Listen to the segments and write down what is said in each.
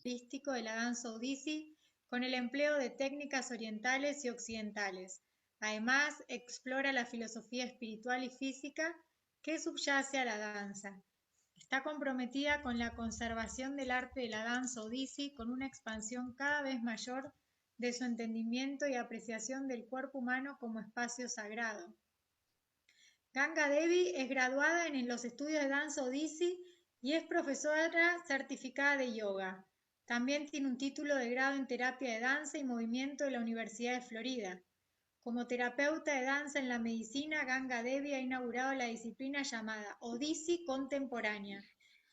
Artístico de la danza odisí con el empleo de técnicas orientales y occidentales. Además, explora la filosofía espiritual y física que subyace a la danza. Está comprometida con la conservación del arte de la danza odisí con una expansión cada vez mayor de su entendimiento y apreciación del cuerpo humano como espacio sagrado. Ganga Devi es graduada en los estudios de danza odisí y es profesora certificada de yoga. También tiene un título de grado en terapia de danza y movimiento de la Universidad de Florida. Como terapeuta de danza en la medicina, Ganga Devi ha inaugurado la disciplina llamada Odisí contemporánea,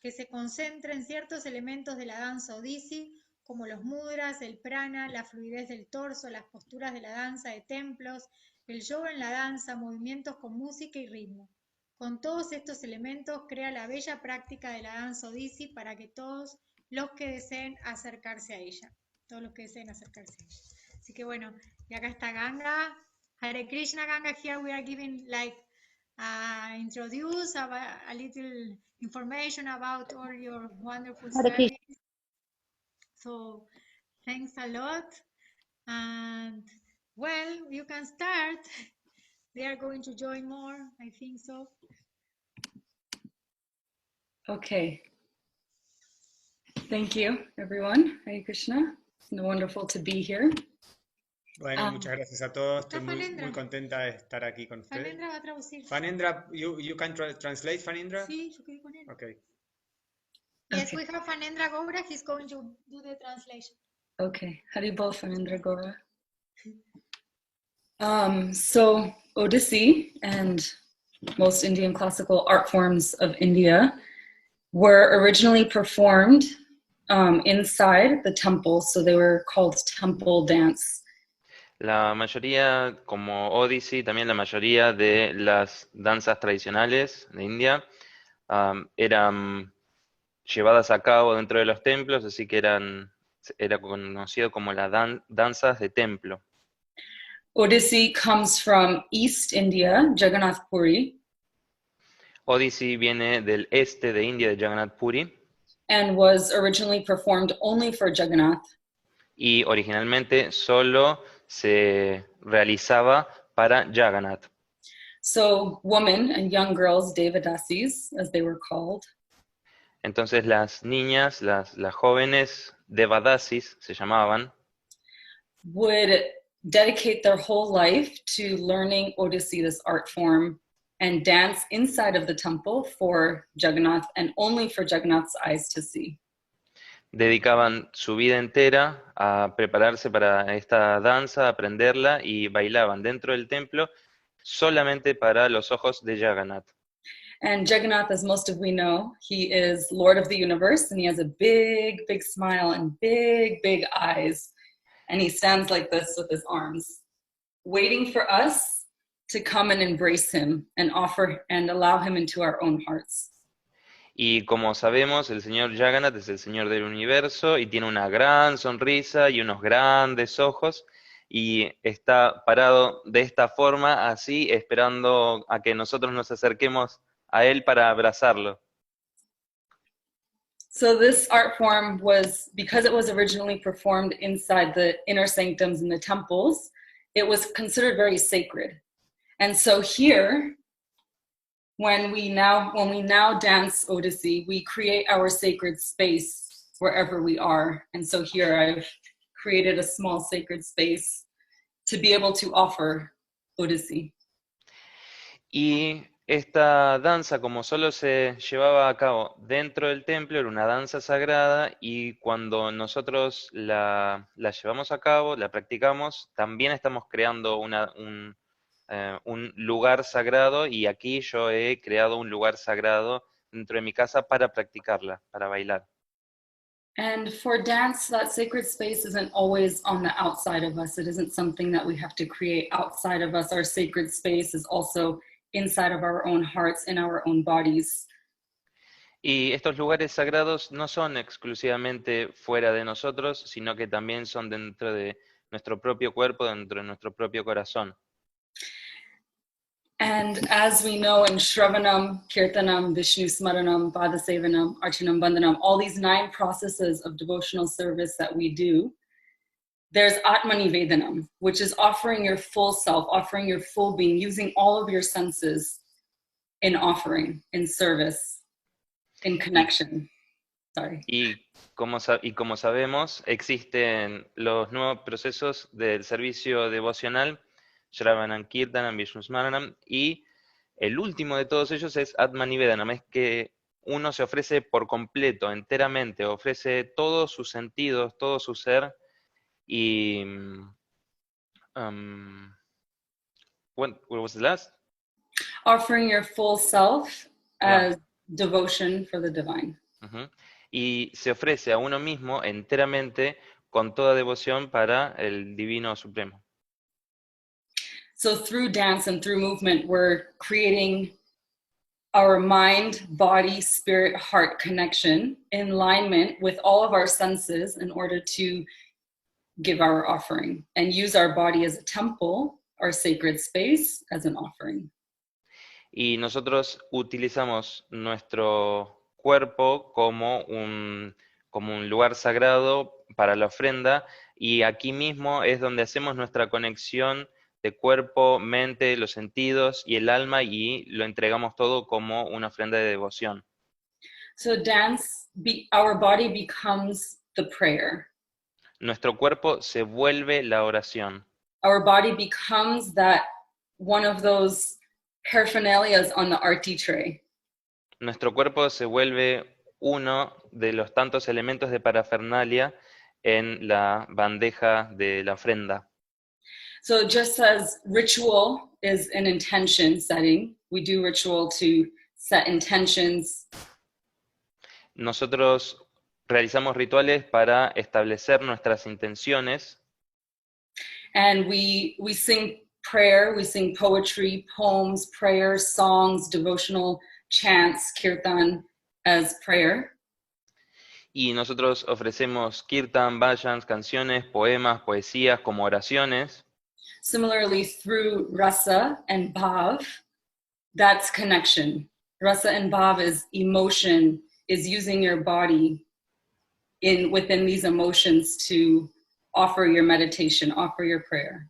que se concentra en ciertos elementos de la danza odisí, como los mudras, el prana, la fluidez del torso, las posturas de la danza de templos, el yoga en la danza, movimientos con música y ritmo. Con todos estos elementos crea la bella práctica de la danza odisí para que todos los que deseen acercarse a ella. Todos los que deseen acercarse a ella. Así que bueno, y acá está Ganga. Hare Krishna, Ganga. Here we are giving like introduce a little information about all your wonderful service. So thanks a lot. And well, you can start. They are going to join more, I think so. Okay. Thank you, everyone. Hare Krishna. It's wonderful to be here. Bueno, muchas gracias a todos. Estoy muy contenta de estar aquí con ustedes. Fanendra va a traducir. Fanendra, you can translate, Fanendra? Sí, yo quedé con él. Okay. Yes, we have Fanendra Gowra. He's going to do the translation. Okay. Haribol Fanendra Gowra. So Odissi and most Indian classical art forms of India were originally performed inside the temple, so they were called temple dance. La mayoría, como Odyssey, también la mayoría de las danzas tradicionales de India eran llevadas a cabo dentro de los templos, así que era conocido como las danzas de templo. Odissi comes from East India, Jagannath Puri. Odyssey viene del este de India, de Jagannath Puri. And was originally performed only for Jagannath. Y originalmente solo se realizaba para Jagannath. So women and young girls, Devadasis, as they were called, entonces las niñas, las jóvenes Devadasis se llamaban, would dedicate their whole life to learning Odissi, this art form, and dance inside of the temple for Jagannath and only for Jagannath's eyes to see. Dedicaban su vida entera a prepararse para esta danza, a aprenderla, y bailaban dentro del templo solamente para los ojos de Jagannath. And Jagannath, as most of we know, he is Lord of the universe, and he has a big, big smile and big, big eyes. And he stands like this with his arms, waiting for us to come and embrace him and offer and allow him into our own hearts. Y como sabemos, el señor Jagannath es el señor del universo y tiene una gran sonrisa y unos grandes ojos, y está parado de esta forma, así, esperando a que nosotros nos acerquemos a él para abrazarlo. So this art form was, because it was originally performed inside the inner sanctums in the temples, it was considered very sacred. And so here, when we now dance Odissi, we create our sacred space wherever we are. And so here I've created a small sacred space to be able to offer Odissi. Y esta danza, como solo se llevaba a cabo dentro del templo, era una danza sagrada, y cuando nosotros la llevamos a cabo, la practicamos, también estamos creando un lugar sagrado, y aquí yo he creado un lugar sagrado dentro de mi casa para practicarla, para bailar. And for dance, that sacred space isn't always on the outside of us. It isn't something that we have to create outside of us. Our sacred space is also inside of our own hearts, in our own bodies. Y estos lugares sagrados no son exclusivamente fuera de nosotros, sino que también son dentro de nuestro propio cuerpo, dentro de nuestro propio corazón. And as we know in Shravanam, Kirtanam, Vishnu Smaranam, Padasevanam, Archanam Bandhanam, all these 9 processes of devotional service that we do, there's Atmanivedanam, which is offering your full self, offering your full being, using all of your senses in offering, in service, in connection. Sorry. Y como sabemos, existen los nuevos procesos del servicio devocional, Shravanam, Kirtanam, Vishnu Smaranam, y el último de todos ellos es Atmanivedanam, es que uno se ofrece por completo, enteramente, ofrece todos sus sentidos, todo su ser, y what was the last? Offering your full self as devotion for the divine. Uh-huh. Y se ofrece a uno mismo enteramente con toda devoción para el Divino Supremo. So through dance and through movement, we're creating our mind, body, spirit, heart connection in alignment with all of our senses in order to give our offering and use our body as a temple, our sacred space, as an offering. Y nosotros utilizamos nuestro cuerpo como un lugar sagrado para la ofrenda, y aquí mismo es donde hacemos nuestra conexión de cuerpo, mente, los sentidos y el alma, y lo entregamos todo como una ofrenda de devoción. So dance, our body becomes the prayer. Nuestro cuerpo se vuelve la oración. Our body becomes that one of those paraphernalias on the arte tray. Nuestro cuerpo se vuelve uno de los tantos elementos de parafernalia en la bandeja de la ofrenda. So just as ritual is an intention setting, we do ritual to set intentions. Nosotros realizamos rituales para establecer nuestras intenciones. And we sing prayer, we sing poetry, poems, prayers, songs, devotional chants, kirtan as prayer. Y nosotros ofrecemos kirtan, bhajans, canciones, poemas, poesías como oraciones. Similarly, through rasa and bhav, that's connection. Rasa and bhav is emotion, is using your body within these emotions to offer your meditation, offer your prayer.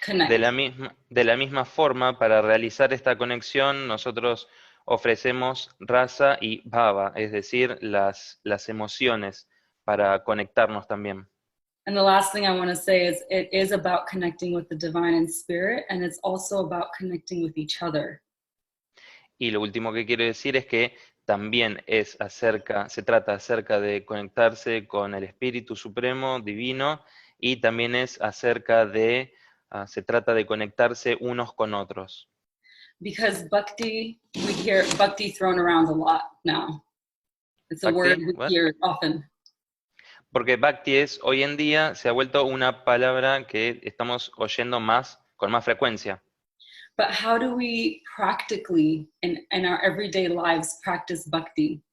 Connect. De la misma forma, para realizar esta conexión, nosotros ofrecemos rasa y bhava, es decir, las emociones, para conectarnos también. And the last thing I want to say is it is about connecting with the divine and spirit, and it's also about connecting with each other. Y lo último que quiero decir es que también se trata acerca de conectarse con el Espíritu Supremo, Divino, y también se trata de conectarse unos con otros. Because bhakti, we hear bhakti thrown around a lot now. It's a word we hear often. Porque bhakti hoy en día se ha vuelto una palabra que estamos oyendo con más frecuencia. But how do we practically, in our everyday lives, practice bhakti?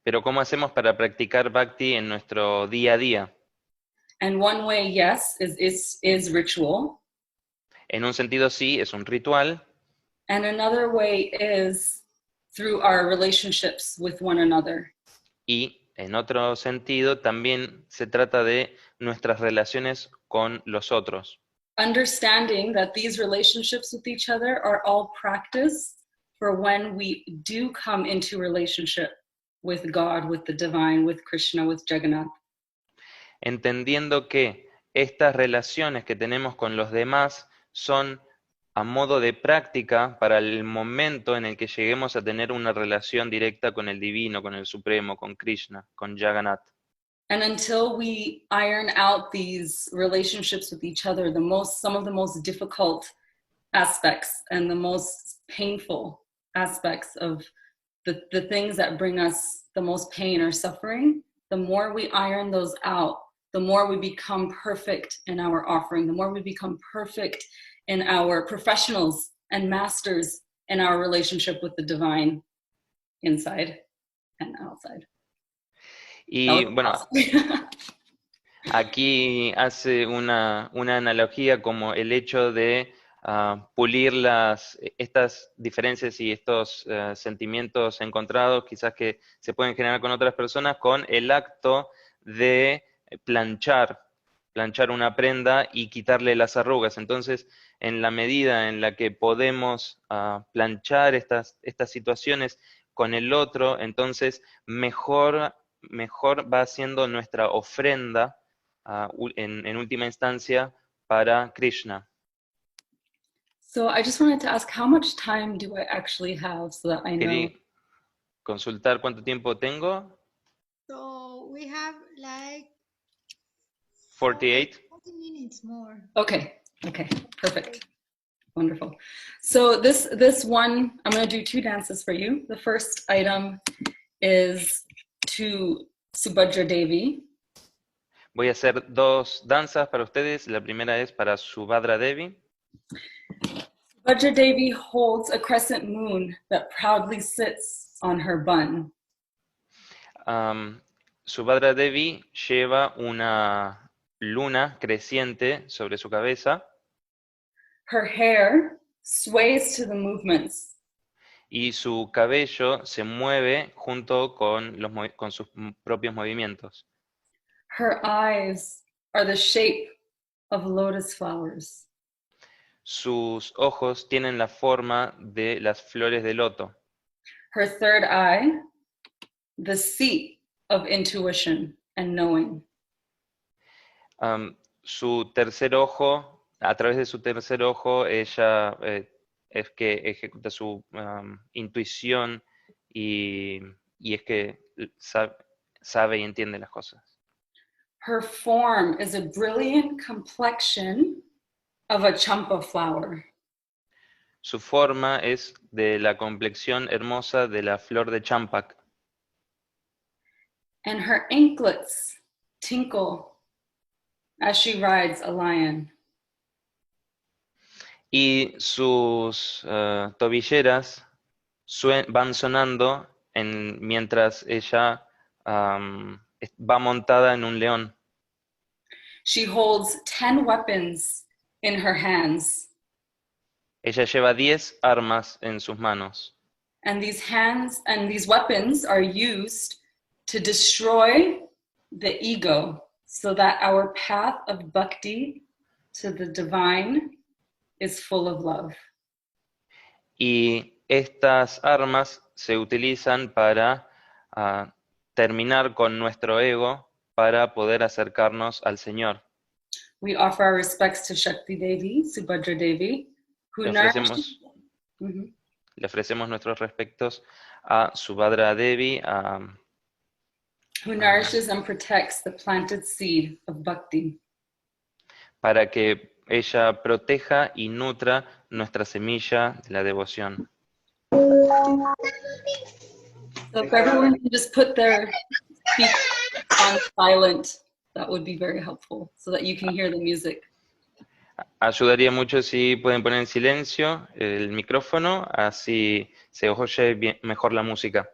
Pero ¿cómo hacemos para practicar bhakti en nuestro día a día? And one way, yes, is ritual. En un sentido sí, es un ritual. And another way is through our relationships with one another. Y en otro sentido también se trata de nuestras relaciones con los otros. Understanding that these relationships with each other are all practice for when we do come into relationship with God, with the divine, with Krishna, with Jagannath. Entendiendo que estas relaciones que tenemos con los demás son a modo de práctica para el momento en el que lleguemos a tener una relación directa con el Divino, con el Supremo, con Krishna, con Jagannath. And until we iron out these relationships with each other, some of the most difficult aspects and the most painful aspects of the things that bring us the most pain or suffering, the more we iron those out, the more we become perfect in our offering, the more we become perfect in our professionals and masters in our relationship with the divine inside and outside. Y bueno, aquí hace una analogía como el hecho de pulir estas diferencias y estos sentimientos encontrados, quizás que se pueden generar con otras personas, con el acto de planchar una prenda y quitarle las arrugas. Entonces, en la medida en la que podemos planchar estas situaciones con el otro, entonces mejor va siendo nuestra ofrenda en última instancia para Krishna. So I just wanted to ask, how much time do I actually have so that I know? Quería consultar cuánto tiempo tengo. So we have like 48. 40 minutes more. Okay, perfect. Wonderful. So this one, I'm going to do 2 dances for you. The first item is to Subhadra Devi. Voy a hacer 2 danzas para ustedes. La primera es para Subhadra Devi. Subhadra Devi holds a crescent moon that proudly sits on her bun. Subhadra Devi lleva una luna creciente sobre su cabeza. Her hair sways to the movements. Y su cabello se mueve junto con sus propios movimientos. Her eyes are the shape of lotus flowers. Sus ojos tienen la forma de las flores de loto. Her third eye, the seat of intuition and knowing. Su tercer ojo, a través de su tercer ojo, ella es que ejecuta su intuición y es que sabe y entiende las cosas. Her form is a brilliant complexion of a champa flower. Su forma es de la complexión hermosa de la flor de champak. And her anklets tinkle as she rides a lion. Y sus tobilleras van sonando mientras ella va montada en un león. She holds 10 weapons in her hands. Ella lleva 10 armas en sus manos. And these weapons are used to destroy the ego so that our path of bhakti to the divine is full of love. Y estas armas se utilizan para terminar con nuestro ego para poder acercarnos al Señor. We offer our respects to Shakti Devi, Subhadra Devi, who Le ofrecemos nuestros respetos a Subhadra Devi, who nourishes and protects the planted seed of bhakti. Para que ella proteja y nutra nuestra semilla de la devoción. So if everyone can just put their feet on silent, that would be very helpful, so that you can hear the music. Ayudaría mucho si pueden poner en silencio el micrófono, así se oye mejor la música.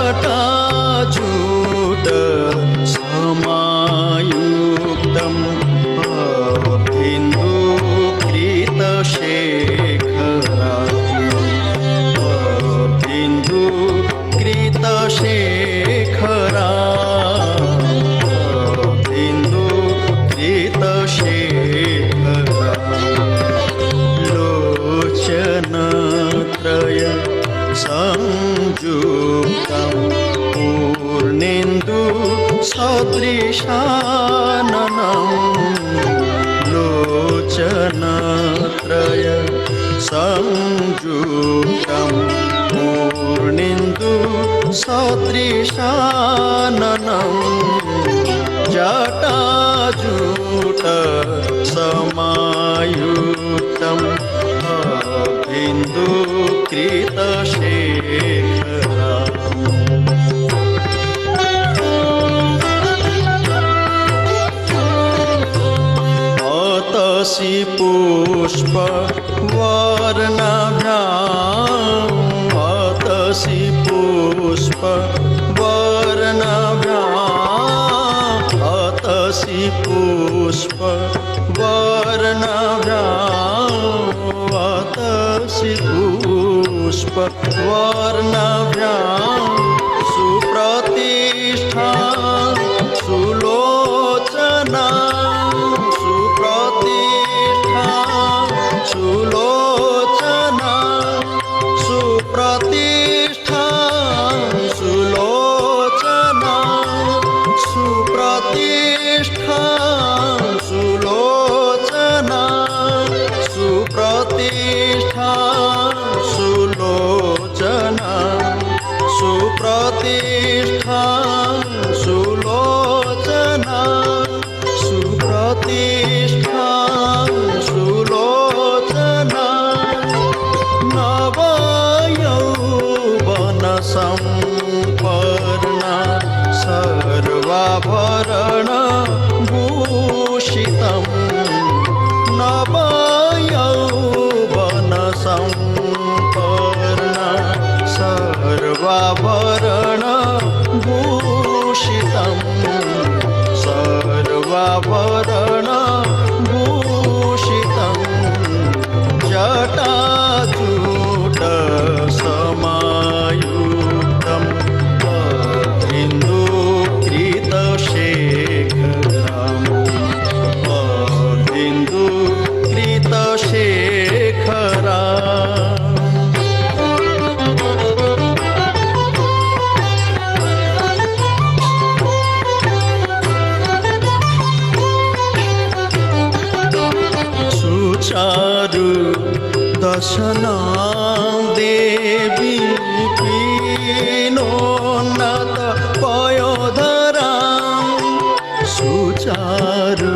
जटाजूट समायुक्तम् शेखरा लोचनत्रय संयुक्तं पूर्णेन्दु सदृशाननं लोचनत्रय संयुक्तं पूर्णेन्दु सदृशाननं जटाजूट समायुक्तं बिन्दुकृतशेखरा अतसि पुष्पवर्णाभ्याम् अतसि पुष्पवर्णाभ्याम् अतसि पुष्पवर्णाभ्याम् अतसि पुष्पवर्णाभ्याम् सुप्रतिष्ठा सुलोचना सुप्रतिष्ठा सुलोचना सुप्रतिष्ठा सुलोचना सुप्रतिष्ठा सुलोचना सुप्रतिष्ठा सुलोचना सुप्रतिष्ठा सुलोचना सुप्रतिष्ठा सुलोचना नवयौवन सम्पन्ना सर्वाभरण भूषितं नवयौवन सम्पन्ना सर्वाभरण भूषितं सर्वाभरण भूषितं जटाजूट समायुक्तं बिन्दुकृतशेखरम् बिन्दुकृतशेखरा सुचारु दशनां देवी पीनोन्नत पयोधरां सुचारु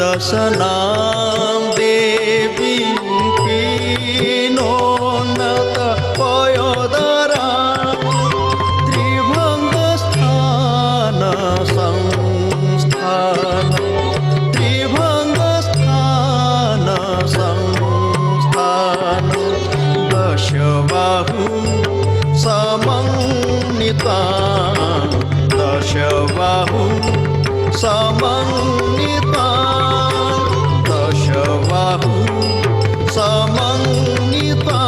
दशनां देवी पीनोन्नत पयोधरां त्रिभंगस्थान संस्थान त्रिभंगस्थान संस्थान दशबाहु समन्विता दशबाहु समन्विता दशबाहु समन्विता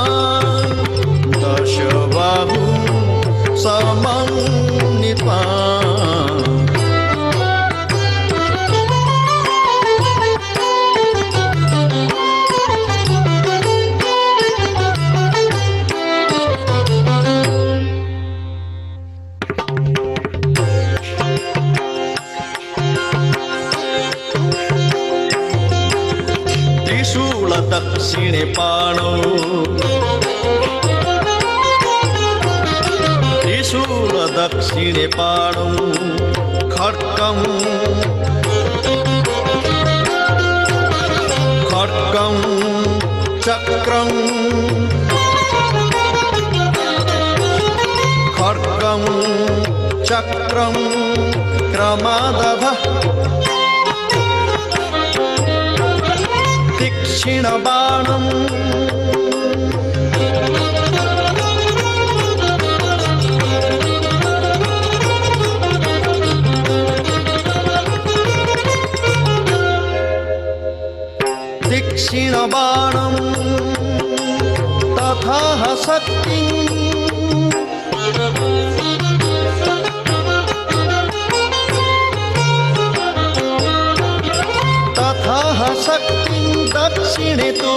दशबाहु समन्विता दक्षिणे पाणौ त्रिशूल दक्षिणे पाणौ खड्गं खड्गं चक्रं खड्गं चक्रं क्रमादधः दक्षिणबाणं दक्षिणे तु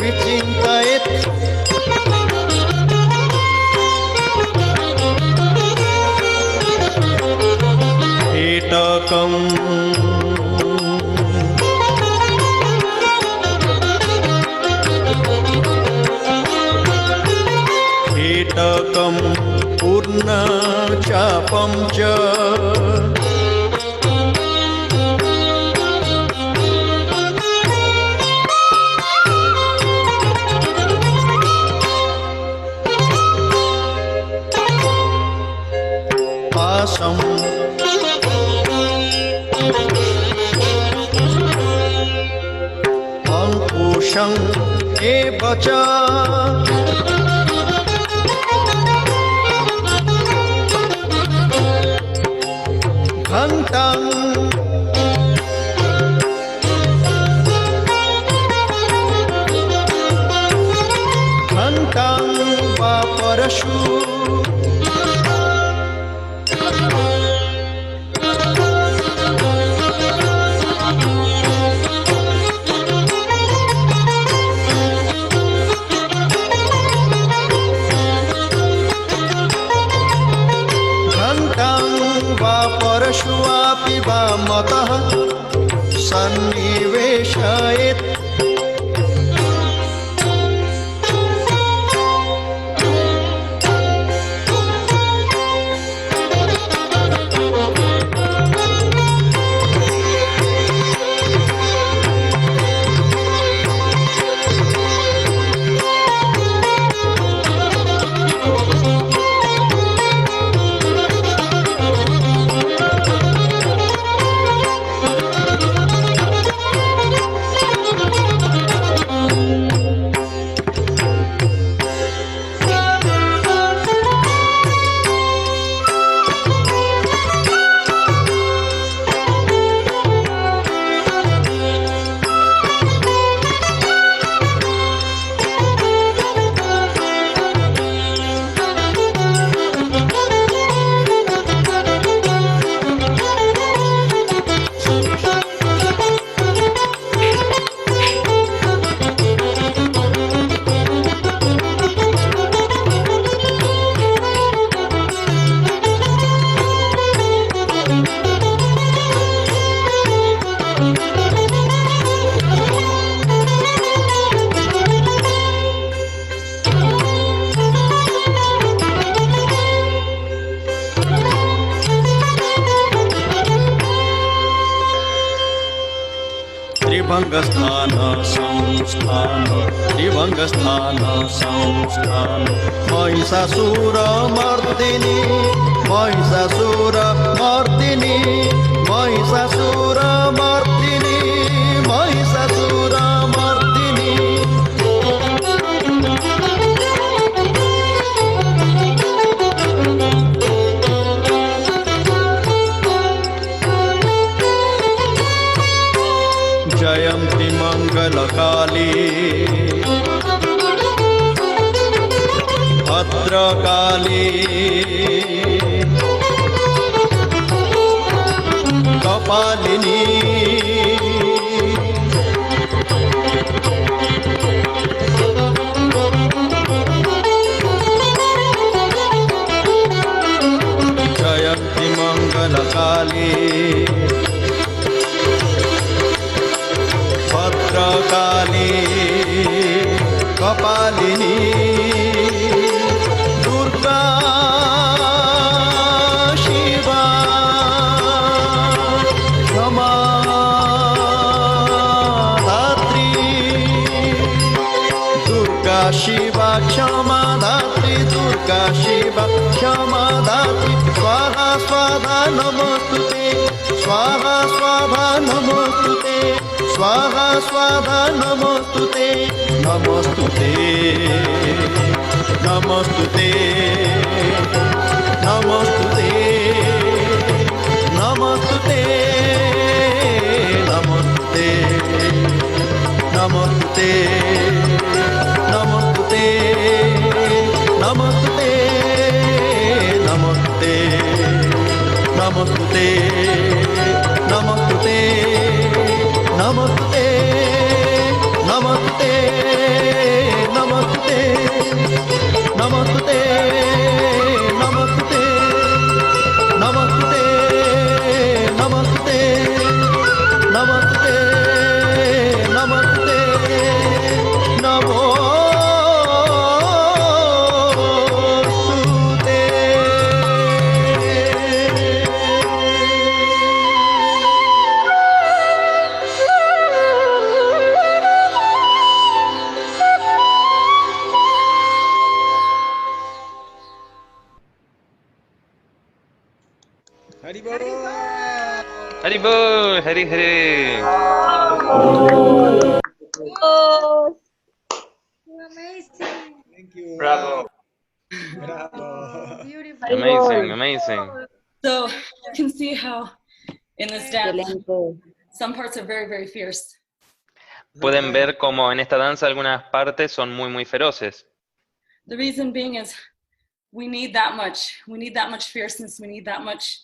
विचिन्तयेत् कीटकम् कीटकं पूर्णचापं च पाशम् अंकुशं एव च घण्टां घण्टां वा परशु परशुवापि वा मतः सन्निवेशयेत् त्रिभंगस्थान संस्थान त्रिभंगस्थान संस्थान महिषासुरमर्दिनी महिषासुरमर्दिनी महिषासुरमर्दिनी महिषासुरमर्दिनी जयन्ती मंगलकाली भद्रकाली कपालिनी जयन्ती मंगलकाली भद्रकाली कपालिनी दुर्गा शिवा क्षमा धात्री दुर्गा शिवा क्षमा धात्री दुर्गा शिवा क्षमा धात्री स्वाहा स्वाहा नमोस्तुते स्वाहा स्वाहा नमोस्तुते स्वाहा स्वाहा नमोस्तुते नमोस्तुते नमोस्तुते नमोस्तुते नमोस्तुते नमोस्तुते नमोस्तुते नमोस्तुते नमोस्तुते नमोस्तुते नमोस्तुते नमोस्तुते नमोस्तुते नमः Namastute, namastute, namastute, namastute, namastute, namastute, namastute, namastute, ¡Haribo! Haribol, Hari Hari. Amazing. Thank you. Bravo. Bravo. Beautiful. Amazing, amazing. So you can see how in this dance, Excelente. some parts are very, very fierce. Pueden ver como en esta danza algunas partes son muy, muy feroces. The reason being is we need that much. We need that much fierceness. We need that much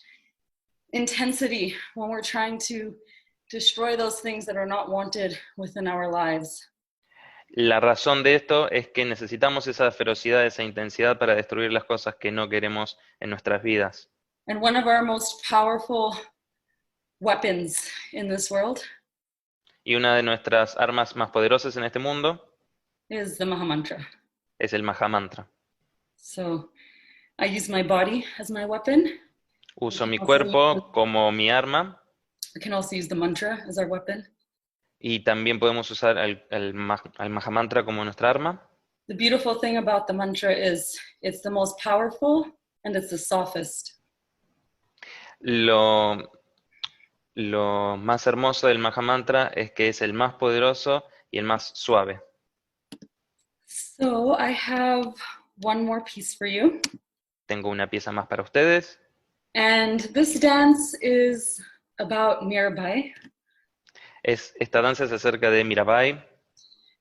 intensity when we're trying to destroy those things that are not wanted within our lives. La razón de esto es que necesitamos esa ferocidad, esa intensidad para destruir las cosas que no queremos en nuestras vidas. And one of our most powerful weapons in this world Y una de nuestras armas más poderosas en este mundo is the Maha Mantra. es el Mahamantra. So I use my body as my weapon. Uso mi cuerpo como mi arma We can also use the mantra as our weapon. y también podemos usar al Mahamantra como nuestra arma. The beautiful thing about the mantra is it's the most powerful and it's the softest. Lo más hermoso del Mahamantra es que es el más poderoso y el más suave. So I have one more piece for you. Tengo una pieza más para ustedes. And this dance is about Mirabai. Esta danza es acerca de Mirabai.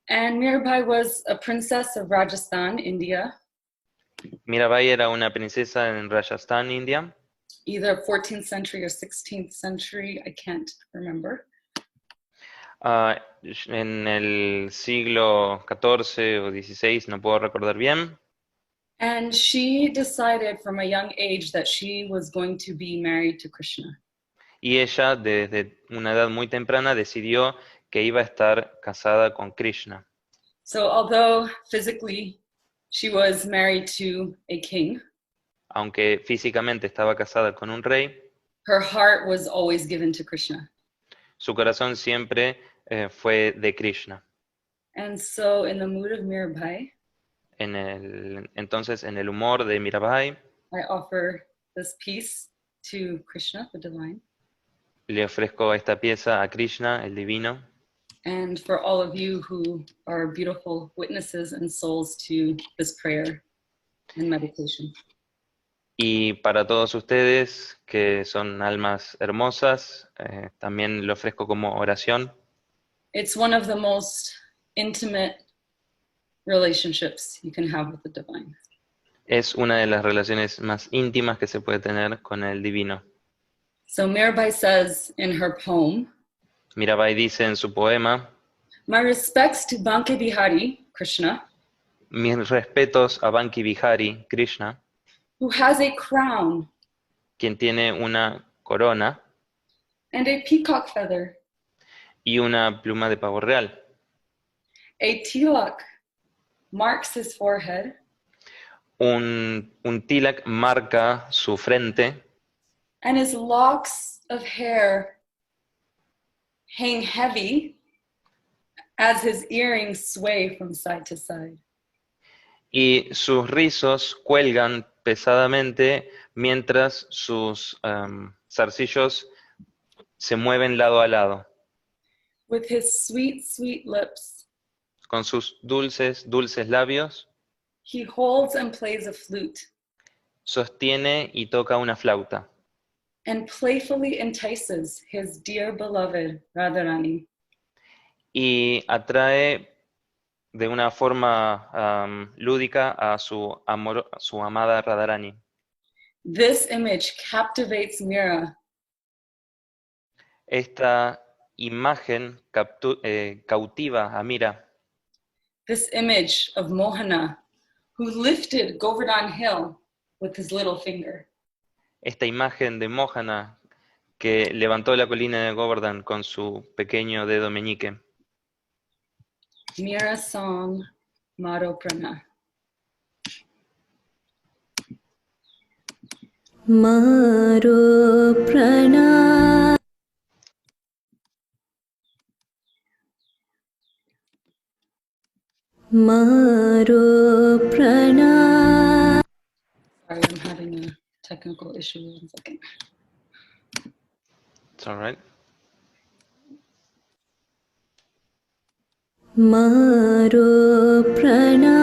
And Mirabai was a princess of Rajasthan, India, Mirabai era una princesa en Rajasthan, India, either 14th century or 16th century, I can't remember. en el siglo XIV o XVI, no puedo recordar bien. And she decided from a young age that she was going to be married to Krishna. Y ella, desde una edad muy temprana, decidió que iba a estar casada con Krishna. So although physically she was married to a king, Aunque físicamente estaba casada con un rey, her heart was always given to Krishna. su corazón siempre fue de Krishna. And so in the mood of Mirabai, Entonces, en el humor de Mirabai, I offer this piece to Krishna, the divine. le ofrezco esta pieza a Krishna, el divino, And for all of you who are beautiful witnesses and souls to this prayer and meditation. y para todos ustedes que son almas hermosas, también le ofrezco como oración. It's one of the most intimate relationships you can have with the divine. Es una de las relaciones más íntimas que se puede tener con el divino. So Mirabai says in her poem, Mirabai dice en su poema: "My respects to Banke Bihari, Krishna, mis respetos a Banki Bihari, Krishna, who has a crown quien tiene una corona and a peacock feather, y una pluma de pavo real. a tilak marks his forehead, Un tilak marca su frente and his locks of hair hang heavy as his earrings sway from side to side." y sus rizos cuelgan pesadamente mientras sus zarcillos se mueven lado a lado. With his sweet, sweet lips, Con sus dulces, dulces labios, he holds and plays a flute sostiene y toca una flauta and playfully entices his dear beloved Radharani. y atrae de una forma lúdica a su amada Radharani. This image captivates Mira, Esta imagen cautiva a Mira, this image of Mohana, who lifted Govardhan Hill with his little finger. Esta imagen de Mohana que levantó la colina de Govardhan con su pequeño dedo meñique. Mira song Maro Prana. Maro Prana. Maro Prana. Sorry, I'm having a technical issue. 1 second. It's all right. Maro Prana.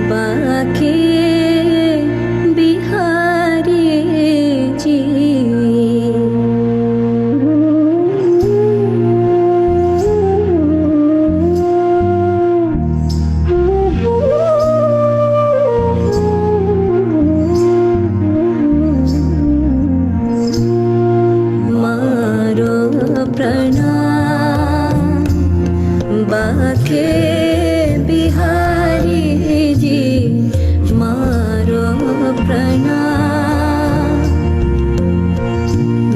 Bake Bihari ji. Bake Bihari ji, maro pranam.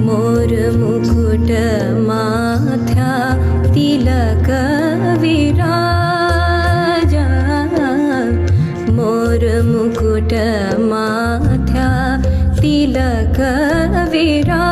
Mor mukut mathya tilak viraja. Mor mukut mathya tilak viraja.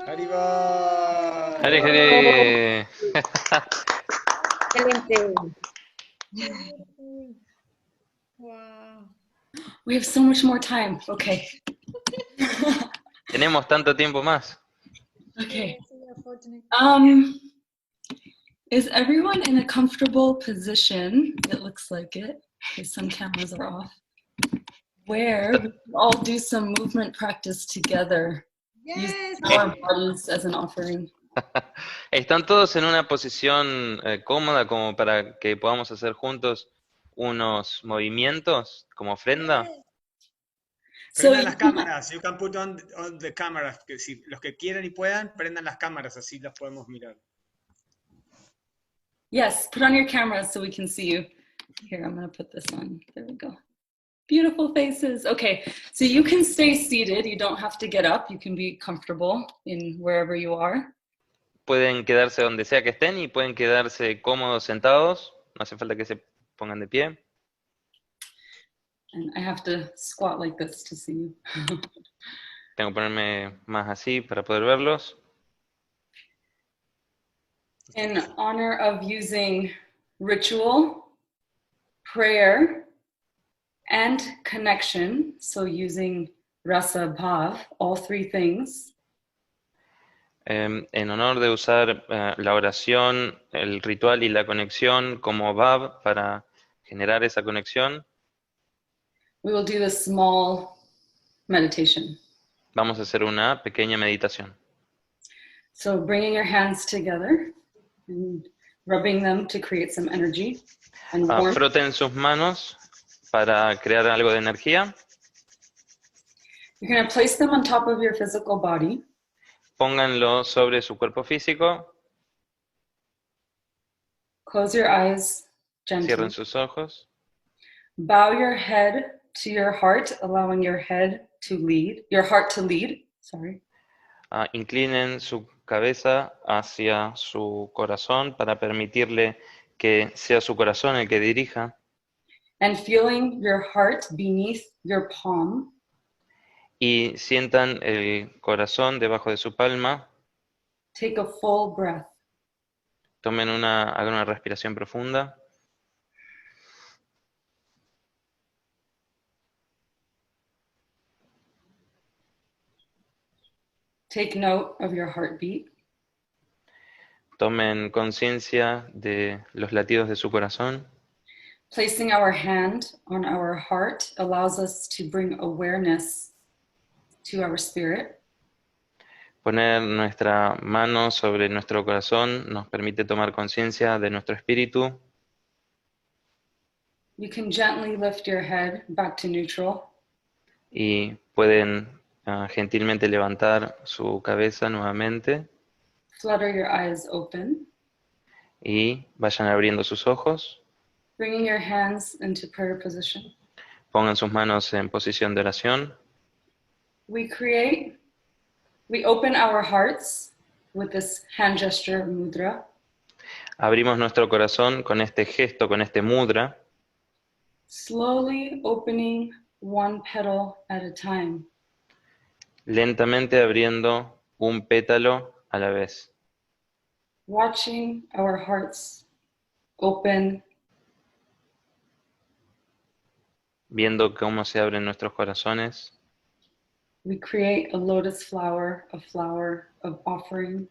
¡Arriba! ¡Hare, hare! Excelente. Wow. We have so much more time. Okay. Tenemos tanto tiempo más. Okay. Yes, we are fortunate. Is everyone in a comfortable position? It looks like it. Okay, some cameras are off. Where we can all do some movement practice together. Yes. Using our bodies as an offering. ¿Están todos en una posición cómoda como para que podamos hacer juntos unos movimientos como ofrenda? So Prendan you las cámaras. You can put on the cameras. Que si los que quieran y puedan, prendan las cámaras, así las podemos mirar. yes, put on your cameras so we can see you. Here, I'm going to put this on. There we go. Beautiful faces. Okay, so you can stay seated. You don't have to get up. You can be comfortable in wherever you are. Pueden quedarse donde sea que estén y pueden quedarse cómodos sentados. No hace falta que se pongan de pie. And I have to squat like this to see you. Tengo que ponerme más así para poder verlos. In honor of using ritual, prayer, and connection, so using rasa bhav, all three things, En honor de usar la oración, el ritual y la conexión como Bab para generar esa conexión, we will do a small meditation. vamos a hacer una pequeña meditación. So bringing your hands together and rubbing them to create some energy and warmth. Froten sus manos para crear algo de energía. You're going to place them on top of your physical body. Pónganlo sobre su cuerpo físico. Close your eyes gently. Cierren sus ojos. Bow your head to your heart, allowing your heart to lead. Sorry. Inclinen su cabeza hacia su corazón para permitirle que sea su corazón el que dirija. And feeling your heart beneath your palm. Y sientan el corazón debajo de su palma. Take a full breath. Hagan una respiración profunda. Take note of your heartbeat. Tomen conciencia de los latidos de su corazón. Placing our hand on our heart allows us to bring awareness to our spirit. Poner nuestra mano sobre nuestro corazón nos permite tomar conciencia de nuestro espíritu. You can gently lift your head back to neutral. Y pueden gentilmente levantar su cabeza nuevamente. Flutter your eyes open. Y vayan abriendo sus ojos. Bringing your hands into prayer position. Pongan sus manos en posición de oración. We open our hearts with this hand gesture mudra. Abrimos nuestro corazón con este gesto, con este mudra. Slowly opening one petal at a time. Lentamente abriendo un pétalo a la vez. Watching our hearts open. Viendo cómo se abren nuestros corazones. We create a lotus flower, a flower of offering.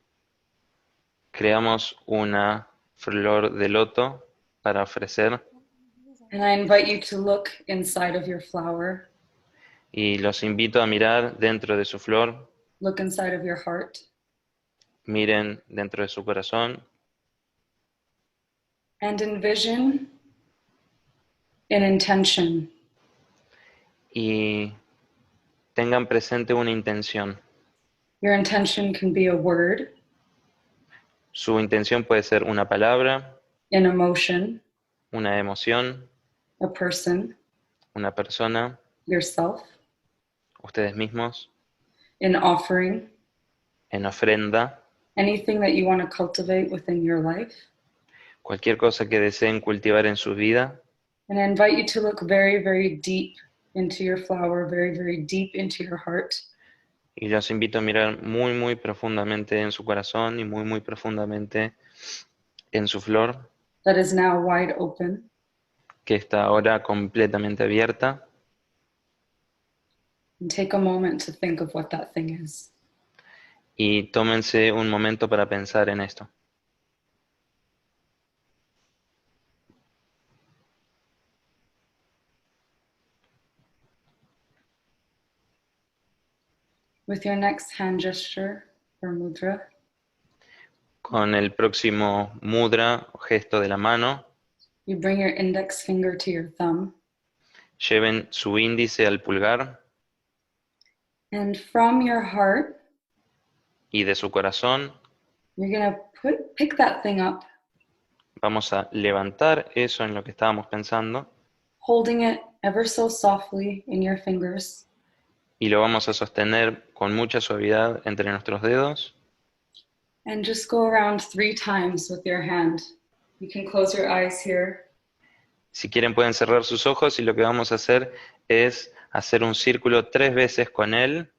Creamos una flor de loto para ofrecer. And I invite you to look inside of your flower. Y los invito a mirar dentro de su flor. Look inside of your heart. Miren dentro de su corazón. And envision an intention. Y tengan presente una intención. Your intention can be a word, Su intención puede ser una palabra, an emotion, una emoción, a person, una persona, yourself, ustedes mismos, an offering, en ofrenda, anything that you want to cultivate within your life. cualquier cosa que deseen cultivar en su vida. And I invite you to look very, very deep into your flower, very, very deep into your heart. Y los invito a mirar muy, muy profundamente en su corazón y muy, muy profundamente en su flor, That is now wide open. que está ahora completamente abierta. And take a moment to think of what that thing is. Y tómense un momento para pensar en esto. with your next hand gesture or mudra, Con el próximo mudra o gesto de la mano, you bring your index finger to your thumb. lleven su índice al pulgar And from your heart, y de su corazón you're going to pick that thing up, vamos a levantar eso en lo que estábamos pensando holding it ever so softly in your fingers. y lo vamos a sostener con mucha suavidad entre nuestros dedos And just go around 3 times with your hand. You can close your eyes here. Si quieren pueden cerrar sus ojos y lo que vamos a hacer es hacer un círculo 3 veces con él.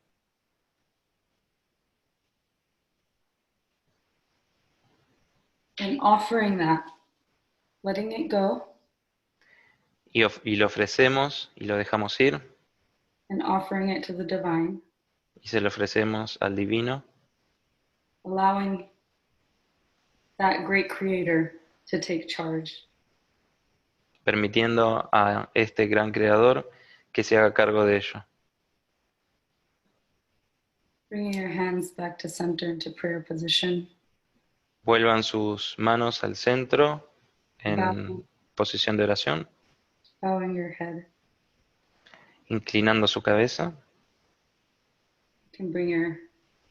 And offering that, letting it go, Y lo ofrecemos y lo dejamos ir and offering it to the divine, y se lo ofrecemos al divino, allowing that great creator to take charge. permitiendo a este gran creador que se haga cargo de ello. Bringing your hands back to center into prayer position. Vuelvan sus manos al centro en posición de oración, Bowing your head. inclinando su cabeza. You can bring your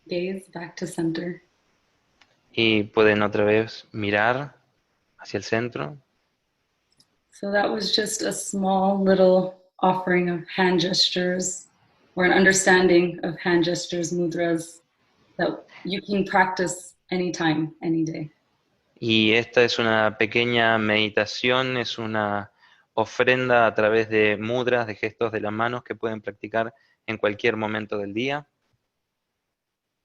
gaze back to center. Y pueden otra vez mirar hacia el centro. So that was just a small little offering of hand gestures or an understanding of hand gestures, mudras, that you can practice anytime, any day. Y esta es una pequeña meditación, es una ofrenda a través de mudras, de gestos de las manos que pueden practicar en cualquier momento del día.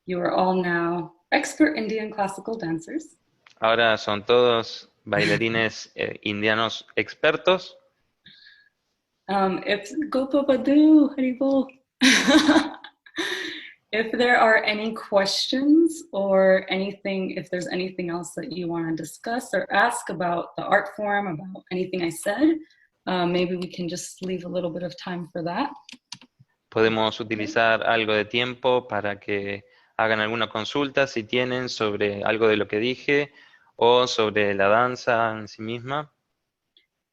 You are all now expert Indian classical dancers. Ahora son todos bailarines indianos expertos. If Gopabadu, Haribol. If there are any questions or anything, if there's anything else that you want to discuss or ask about the art form, about anything I said, maybe we can just leave a little bit of time for that. Podemos utilizar algo de tiempo para que hagan alguna consulta si tienen sobre algo de lo que dije o sobre la danza en sí misma.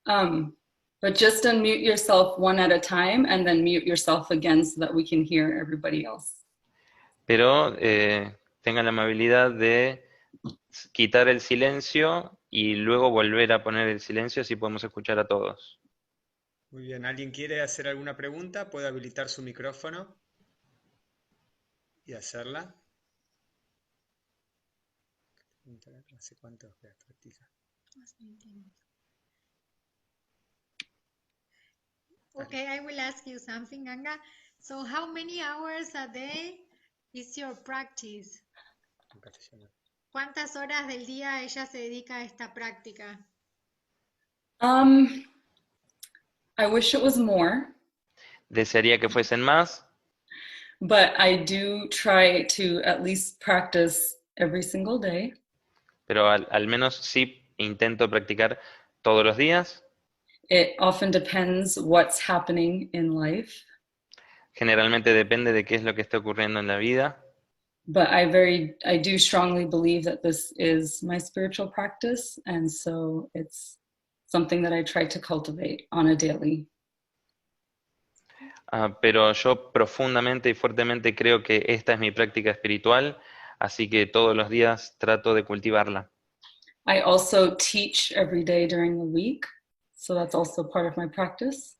But just unmute yourself one at a time and then mute yourself again so that we can hear everybody else. Pero tengan la amabilidad de quitar el silencio y luego volver a poner el silencio, así podemos escuchar a todos. Muy bien, ¿alguien quiere hacer alguna pregunta? Puede habilitar su micrófono y hacerla. ¿Hace cuánto practica? Okay, I will ask you something, Ganga. So how many hours a day is your practice? En castellano. ¿Cuántas horas del día ella se dedica a esta práctica? I wish it was more, Desearía que fuesen más, but I do try to at least practice every single day. pero al menos sí intento practicar todos los días. It often depends what's happening in life, Generalmente depende de qué es lo que está ocurriendo en la vida, but I do strongly believe that this is my spiritual practice, and so it's something that I try to cultivate on a daily. pero yo profundamente y fuertemente creo que esta es mi práctica espiritual, así que todos los días trato de cultivarla. I also teach every day during the week, so that's also part of my practice.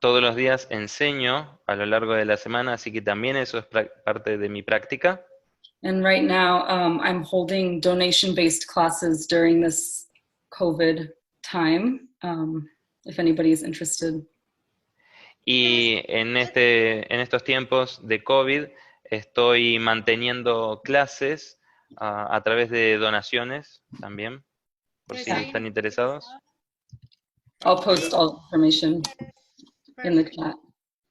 Todos los días enseño a lo largo de la semana, así que también eso es parte de mi práctica. And right now, I'm holding donation-based classes during this COVID time, if anybody is interested. Y en estos tiempos de COVID estoy manteniendo clases a través de donaciones también, por si están interesados. I'll post all information in the chat.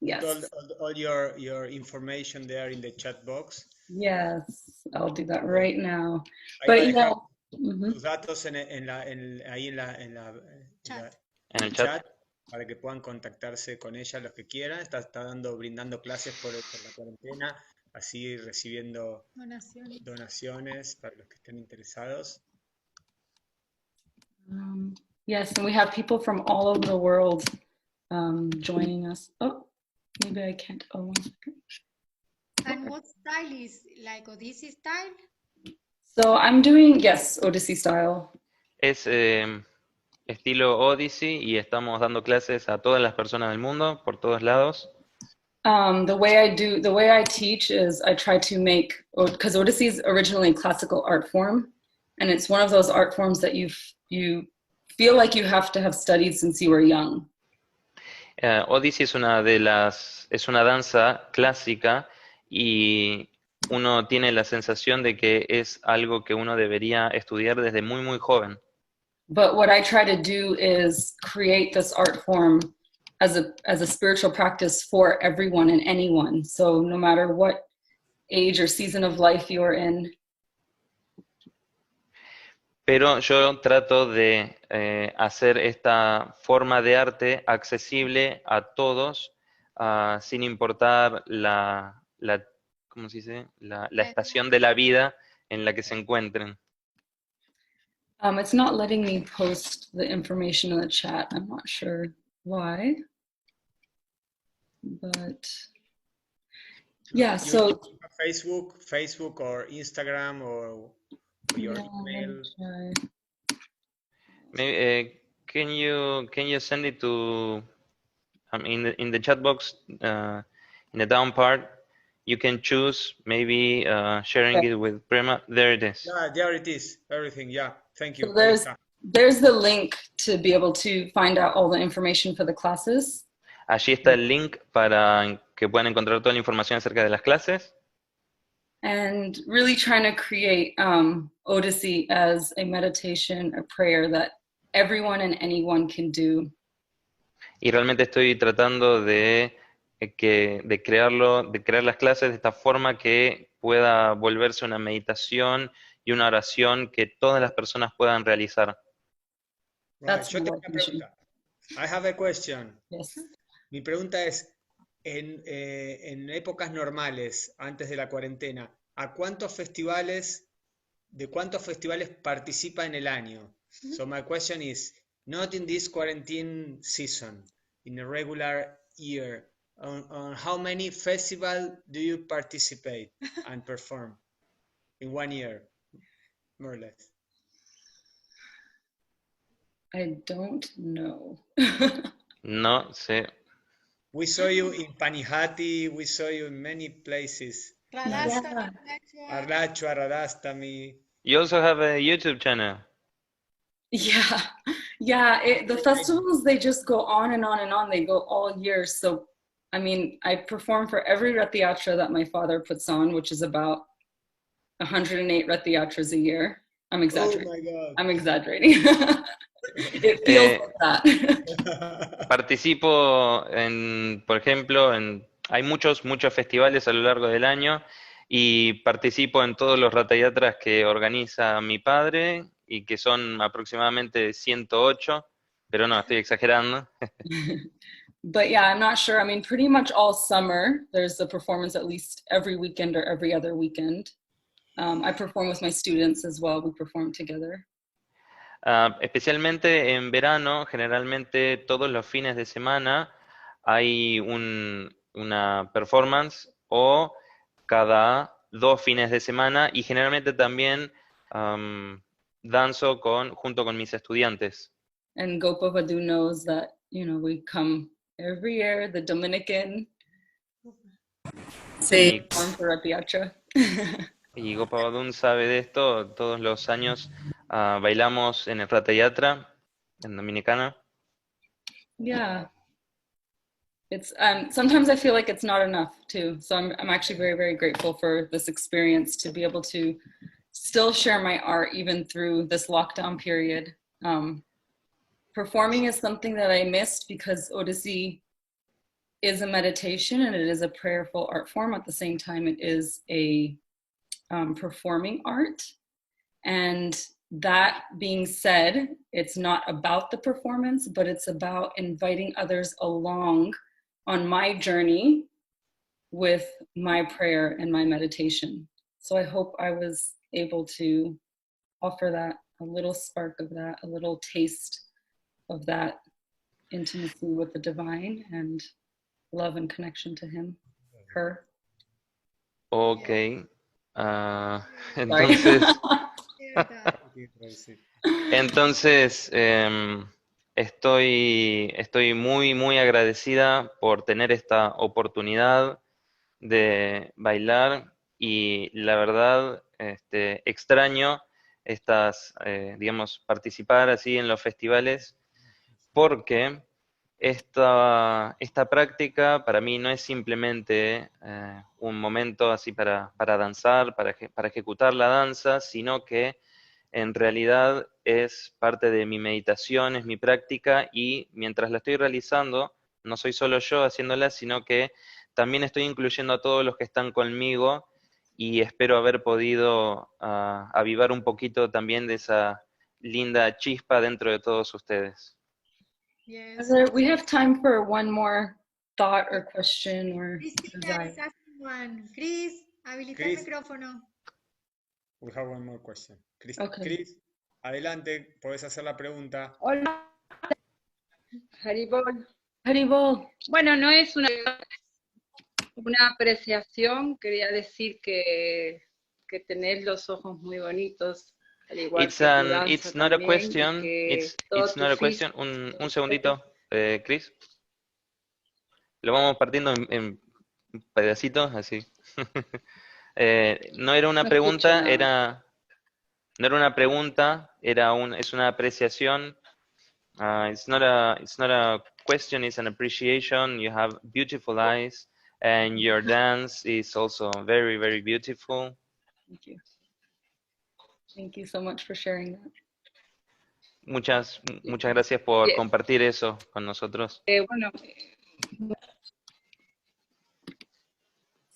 Yes. All your information there in the chat box. Yes, I'll do that right now. Ahí But va a dejar yeah. tus datos ahí en Chat. En el chat. para que puedan contactarse con ella los que quieran. Está brindando clases por la cuarentena, así recibiendo Donaciones. donaciones para los que estén interesados. Yes, and we have people from all over the world joining us. Oh, maybe I can't. Oh, 1 second. And what style is like Odyssey style? So I'm doing, yes, Odyssey style. Es estilo Odyssey y estamos dando clases a todas las personas del mundo, por todos lados. The way I teach is I try to make, because Odyssey is originally a classical art form, and it's one of those art forms that you feel like you have to have studied since you were young. Odyssey es una danza clásica y uno tiene la sensación de que es algo que uno debería estudiar desde muy, muy joven. But what I try to do is create this art form as a spiritual practice for everyone and anyone. So no matter what age or season of life you're in. Pero yo trato de hacer esta forma de arte accesible a todos, sin importar ¿cómo se dice? La estación de la vida en la que se encuentren. It's not letting me post the information in the chat. I'm not sure why, but yeah. So Facebook or Instagram or your email. Maybe, can you send it to in the chat box in the down part? You can choose maybe sharing it with Prema. There it is. Yeah, there it is. Everything. Yeah. Thank you. So there's the link to be able to find out all the information for the classes. Allí está el link para que puedan encontrar toda la información acerca de las clases. And really trying to create Odyssey as a meditation, a prayer that everyone and anyone can do. Y realmente estoy tratando de crear las clases de esta forma que pueda volverse una meditación y una oración que todas las personas puedan realizar. Right. Yo tengo una pregunta. I have a question. Yes. Mi pregunta es, en épocas normales, antes de la cuarentena, ¿de cuántos festivales participa en el año? So my question is, not in this quarantine season, in a regular year, on how many festivals do you participate and perform in 1 year, more or less? I don't know. No sé. We saw you in Panihati, we saw you in many places. Arlachua, Radastami. You also have a YouTube channel. Yeah. The festivals, they just go on and on and on. They go all year. So, I mean, I perform for every Rath Yatra that my father puts on, which is about 108 Rath Yatras a year. I'm exaggerating. Oh my God. I'm exaggerating. It feels like that. Participo por ejemplo, hay muchos festivales a lo largo del año y participo en todos los Rath Yatras que organiza mi padre y que son aproximadamente 108, pero no, estoy exagerando. But yeah, I'm not sure. I mean, pretty much all summer, there's a performance at least every weekend or every other weekend. I perform with my students as well. We perform together. Especialmente en verano, generalmente todos los fines de semana hay una performance o cada 2 fines de semana y generalmente también danzo junto con mis estudiantes. And Gopavadu knows that, we come every year, the Dominican, Sí. perform for Rath Yatra. Y Gopavadun sabe de esto, todos los años bailamos en el Rath Yatra, en Dominicana. Yeah. It's sometimes I feel like it's not enough too. So I'm actually very, very grateful for this experience to be able to still share my art even through this lockdown period. Performing is something that I missed because Odyssey is a meditation and it is a prayerful art form. At the same time, it is a performing art. And that being said, it's not about the performance, but it's about inviting others along on my journey with my prayer and my meditation. So I hope I was able to offer that, a little spark of that, a little taste of that intimacy with the divine and love and connection to him, her. Ok. Sorry. Entonces, Quiero traducir. entonces estoy muy, muy agradecida por tener esta oportunidad de bailar y la verdad extraño digamos, participar así en los festivales porque esta práctica para mí no es simplemente un momento así para danzar, para ejecutar la danza, sino que en realidad es parte de mi meditación, es mi práctica y mientras la estoy realizando, no soy solo yo haciéndola, sino que también estoy incluyendo a todos los que están conmigo y espero haber podido avivar un poquito también de esa linda chispa dentro de todos ustedes. Yes. We have time for one more thought or question or Cristina desire. is asking one. Chris, habilita Chris. el micrófono. We have one more question. Chris, Okay. Chris, adelante, podés hacer la pregunta. Hola, Haribol. Haribol. Bueno, no es una apreciación, quería decir que tenés los ojos muy bonitos, al igual que tu danza It's not a también, y question. que It's todo tu not a físico, question. Un segundito, Chris. Lo vamos partiendo en pedacitos, así. No era una no escucho pregunta, nada. no era una pregunta, es una apreciación. It's not a question, it's an appreciation. You have beautiful eyes, and your dance is also very, very beautiful. Thank you. Thank you so much for sharing that. Muchas gracias por Yes. compartir eso con nosotros. Bueno,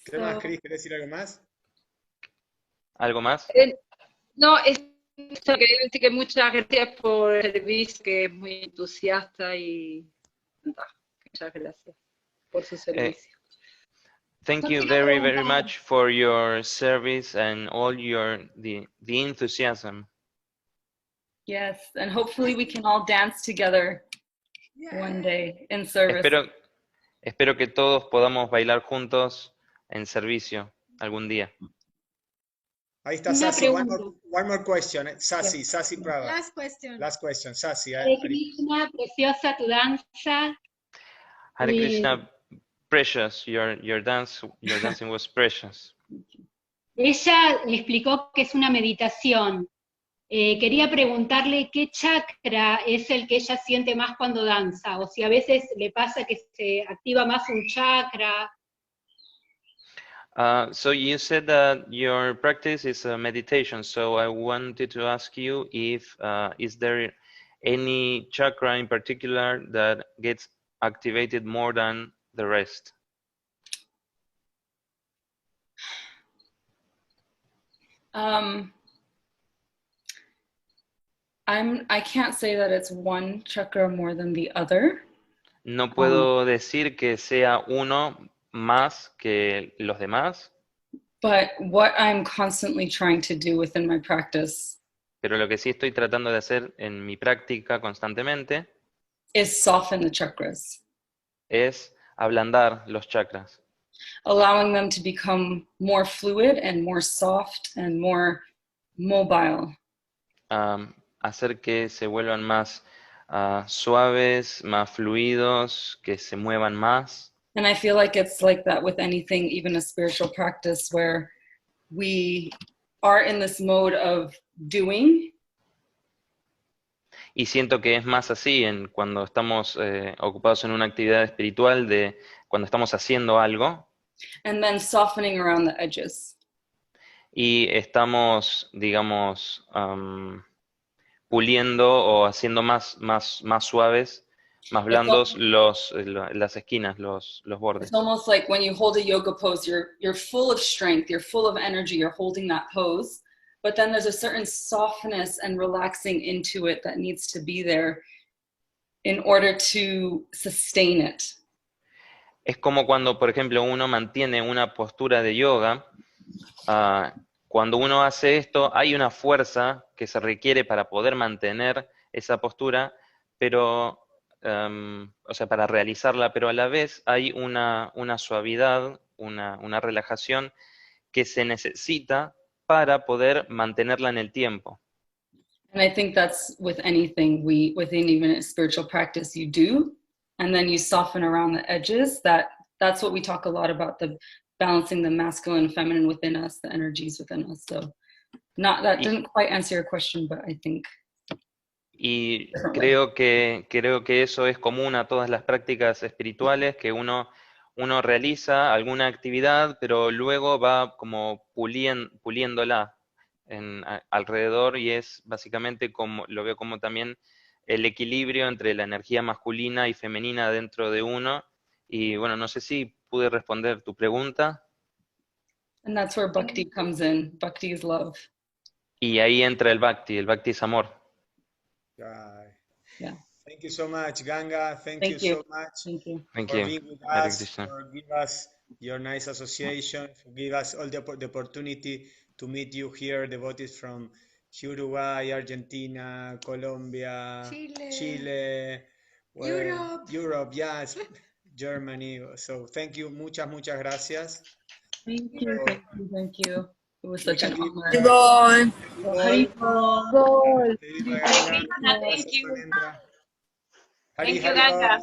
¿Qué más, Chris? ¿Querés decir algo más? ¿Algo más? no, esto quería decir que muchas gracias por el servicio, que es muy entusiasta y muchas gracias por su servicio. Thank you very, very much for your service and all the enthusiasm. Yes, and hopefully we can all dance together one day in service. Espero que todos podamos bailar juntos en servicio algún día. Ahí está Una Sasi. pregunta. One more question. Sasi Prada. Last question. Last question, Sasi. Hare Krishna, preciosa tu danza. Hare Y- Krishna, precious, your dancing was precious. Ella le explicó que es una meditación. Quería preguntarle qué chakra es el que ella siente más cuando danza, o si a veces le pasa que se activa más un chakra. So you said that your practice is a meditation. So I wanted to ask you if is there any chakra in particular that gets activated more than the rest? I can't say that it's one chakra more than the other. No puedo decir que sea uno más que los demás, But what I'm constantly trying to do within my practice pero lo que sí estoy tratando de hacer en mi práctica constantemente is soften the chakras, es ablandar los chakras, allowing them to become more fluid and more soft and more mobile. hacer que se vuelvan más suaves, más fluidos, que se muevan más. And I feel like it's like that with anything, even a spiritual practice, where we are in this mode of doing. Y siento que es más así cuando estamos ocupados en una actividad espiritual, de cuando estamos haciendo algo And then softening around the edges. y estamos, digamos, puliendo o haciendo más suaves, más blandos las esquinas, los bordes. It's almost like when you hold a yoga pose, you're full of strength, you're full of energy, you're holding that pose. but then there's a certain softness and relaxing into it that needs to be there in order to sustain it. Es como cuando, por ejemplo, uno mantiene una postura de yoga. Cuando uno hace esto, hay una fuerza que se requiere para poder mantener esa postura, pero, o sea, para realizarla, pero a la vez hay una suavidad, una relajación que se necesita para poder mantenerla en el tiempo. And I think that's with anything within even a spiritual practice you do, and then you soften around the edges. That's what we talk a lot about, the balancing the masculine and feminine within us, the energies within us. So that didn't quite answer your question, but I think. Y creo que eso es común a todas las prácticas espirituales, que uno realiza alguna actividad, pero luego va como puliéndola alrededor, y es básicamente como lo veo como también el equilibrio entre la energía masculina y femenina dentro de uno. Y bueno, no sé si pude responder tu pregunta. And that's where bhakti comes in. Bhakti is love. Y ahí entra el bhakti es amor. Right. Yeah. Thank you so much, Ganga. Thank you so much Thank for you. being with Hare us, Krishna. for giving us your nice association, for giving us all the opportunity to meet you here, devotees from Uruguay, Argentina, Colombia, Chile, Europe, yes, Germany. So thank you, muchas gracias. Thank you. It was such an honor. Gol. Thank you. Thank you, Ganga.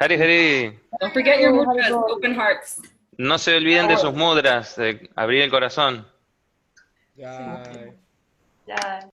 Hare Hare. Don't forget your mudras, open hearts. No se olviden de sus mudras, de abrir el corazón. Jai. Ya.